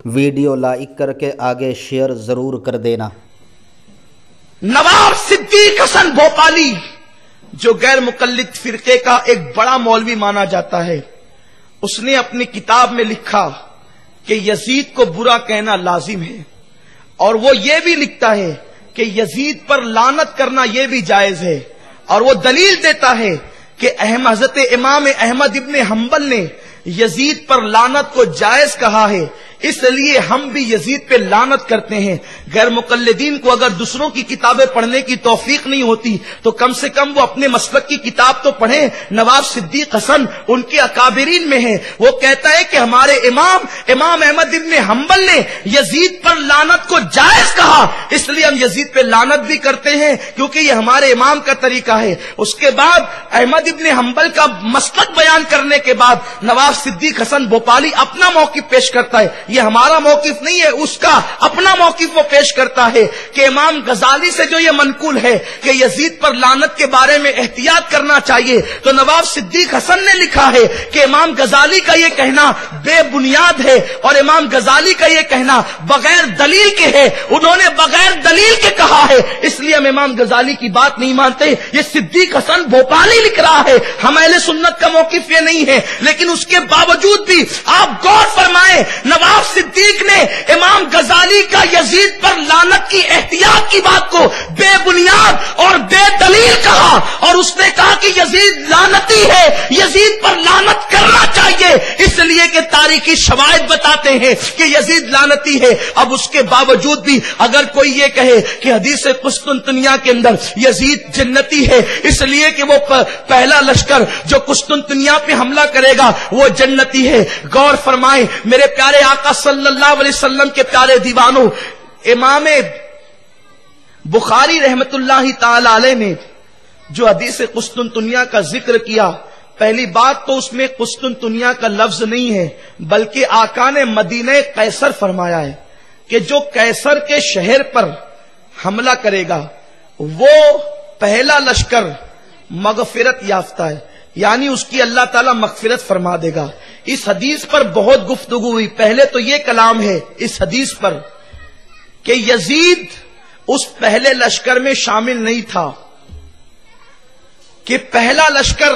Video like کر کے آگے شیئر ضرور کر دینا۔ نواب صدیق حسن بھوپالی جو غیر مقلد فرقے کا ایک بڑا مولوی مانا جاتا ہے، اس نے اپنی کتاب میں لکھا کہ یزید کو برا کہنا لازم ہے، اور وہ یہ بھی لکھتا ہے کہ یزید پر لعنت کرنا یہ بھی جائز ہے، اور وہ دلیل دیتا ہے کہ حضرت امام احمد ابن حنبل نے یزید پر لعنت کو جائز کہا ہے، اس لیے ہم بھی یزید پہ لعنت کرتے ہیں۔ غیر مقلدین کو اگر دوسروں کی کتابیں پڑھنے کی توفیق نہیں ہوتی تو کم سے کم وہ اپنے مسلک کی کتاب تو پڑھیں۔ نواب صدیق حسن ان کے اکابرین میں ہے، وہ کہتا ہے کہ ہمارے امام احمد ابن حنبل نے یزید پر لعنت کو جائز کہا، اس لیے ہم یزید پہ لعنت بھی کرتے ہیں کیونکہ یہ ہمارے امام کا طریقہ ہے۔ اس کے بعد احمد ابن حنبل کا مسلک بیان کرنے کے بعد نواب صدیق حسن بھوپالی اپنا موقف پیش کرتا ہے، یہ ہمارا موقف نہیں ہے، اس کا اپنا موقف وہ پیش کرتا ہے کہ امام غزالی سے جو یہ منقول ہے کہ یزید پر لعنت کے بارے میں احتیاط کرنا چاہیے، تو نواب صدیق حسن نے لکھا ہے کہ امام غزالی کا یہ کہنا بے بنیاد ہے، اور امام غزالی کا یہ کہنا بغیر دلیل کے ہے، انہوں نے بغیر دلیل کے کہا ہے، اس لیے ہم امام غزالی کی بات نہیں مانتے۔ یہ صدیق حسن بھوپالی لکھ رہا ہے، ہم اہل سنت کا موقف یہ نہیں ہے، لیکن اس کے باوجود بھی آپ غور فرمائیں، نواب صدیق نے امام غزالی کا یزید پر لعنت کی احتیاط کی بات کو بے بنیاد اور بے دلیل کہا، اور اس نے کہا کہ یزید لعنتی ہے، یزید پر لعنت کرنا چاہیے، اس لیے کہ تاریخی شواہد بتاتے ہیں کہ یزید لعنتی ہے۔ اب اس کے باوجود بھی اگر کوئی یہ کہے کہ حدیث قسطنطنیہ کے اندر یزید جنتی ہے اس لیے کہ وہ پہلا لشکر جو قسطنطنیہ پہ حملہ کرے گا وہ جنتی ہے، غور فرمائیں میرے پیارے آقا صلی اللہ علیہ وسلم کے پیارے دیوانوں، امام بخاری رحمت اللہ تعالی علیہ نے جو حدیث قسطنطنیہ کا ذکر کیا، پہلی بات تو اس میں قسطنطنیہ کا لفظ نہیں ہے بلکہ آقا نے مدینہ قیصر فرمایا ہے کہ جو قیصر کے شہر پر حملہ کرے گا وہ پہلا لشکر مغفرت یافتہ ہے، یعنی اس کی اللہ تعالیٰ مغفرت فرما دے گا۔ اس حدیث پر بہت گفتگو ہوئی، پہلے تو یہ کلام ہے اس حدیث پر کہ یزید اس پہلے لشکر میں شامل نہیں تھا، کہ پہلا لشکر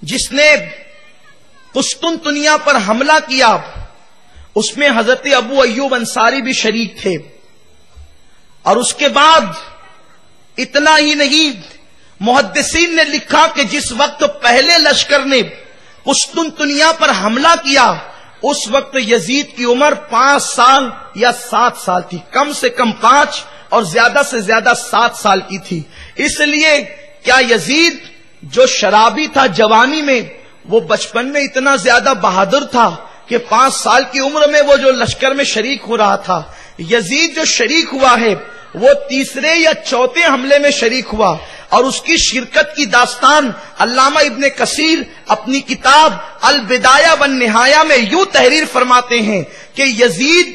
جس نے قسطنطنیہ پر حملہ کیا اس میں حضرت ابو ایوب انصاری بھی شریک تھے، اور اس کے بعد اتنا ہی نہیں، محدثین نے لکھا کہ جس وقت پہلے لشکر نے قسطنطنیہ پر حملہ کیا اس وقت یزید کی عمر 5 سال یا 7 سال تھی، کم سے کم 5 اور زیادہ سے زیادہ 7 سال کی تھی۔ اس لیے کیا یزید جو شرابی تھا جوانی میں، وہ بچپن میں اتنا زیادہ بہادر تھا کہ 5 سال کی عمر میں وہ جو لشکر میں شریک ہو رہا تھا؟ یزید جو شریک ہوا ہے وہ تیسرے یا چوتھے حملے میں شریک ہوا، اور اس کی شرکت کی داستان علامہ ابن کثیر اپنی کتاب البدایہ والنہایہ میں یوں تحریر فرماتے ہیں کہ یزید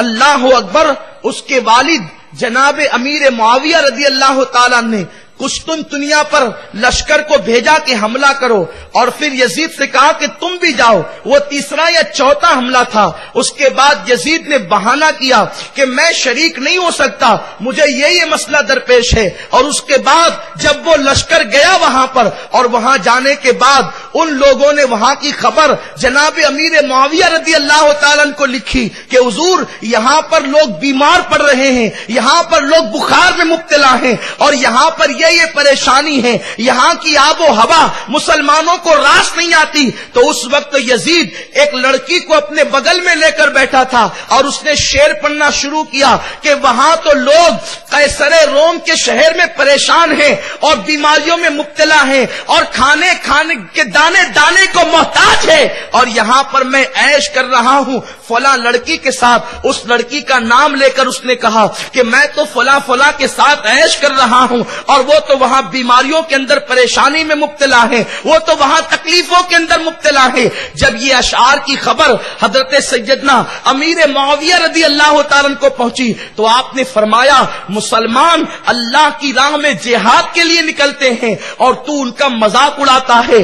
اللہ اکبر اس کے والد جناب امیر معاویہ رضی اللہ تعالیٰ نے قسطنطنیہ پر لشکر کو بھیجا کہ حملہ کرو، اور پھر یزید سے کہا کہ تم بھی جاؤ، وہ تیسرا یا چوتھا حملہ تھا۔ اس کے بعد یزید نے بہانہ کیا کہ میں شریک نہیں ہو سکتا، مجھے یہ مسئلہ درپیش ہے، اور اس کے بعد جب وہ لشکر گیا وہاں پر، اور وہاں جانے کے بعد ان لوگوں نے وہاں کی خبر جناب امیر معاویہ رضی اللہ تعالیٰ کو لکھی کہ حضور یہاں پر لوگ بیمار پڑ رہے ہیں، یہاں پر لوگ بخار میں مبتلا ہیں، اور یہاں پر یہ پریشانی ہے، یہاں کی آب و ہوا مسلمانوں کو راس نہیں آتی۔ تو اس وقت یزید ایک لڑکی کو اپنے بغل میں لے کر بیٹھا تھا اور اس نے شعر پڑھنا شروع کیا کہ وہاں تو لوگ قیصر روم کے شہر میں پریشان ہیں اور بیماریوں میں مبتلا ہیں اور کھانے کے دانے دانے کو محتاج ہے، اور یہاں پر میں عیش کر رہا ہوں فلاں لڑکی کے ساتھ۔ اس لڑکی کا نام لے کر اس نے کہا کہ میں تو فلاں کے ساتھ عیش کر رہا ہوں، اور وہ تو وہاں بیماریوں کے اندر پریشانی میں مبتلا ہے، وہ تو وہاں تکلیفوں کے اندر مبتلا ہے۔ جب یہ اشعار کی خبر حضرت سیدنا امیر معاویہ رضی اللہ تعالیٰ کو پہنچی تو آپ نے فرمایا مسلمان اللہ کی راہ میں جہاد کے لیے نکلتے ہیں اور تو ان کا مذاق اڑاتا ہے،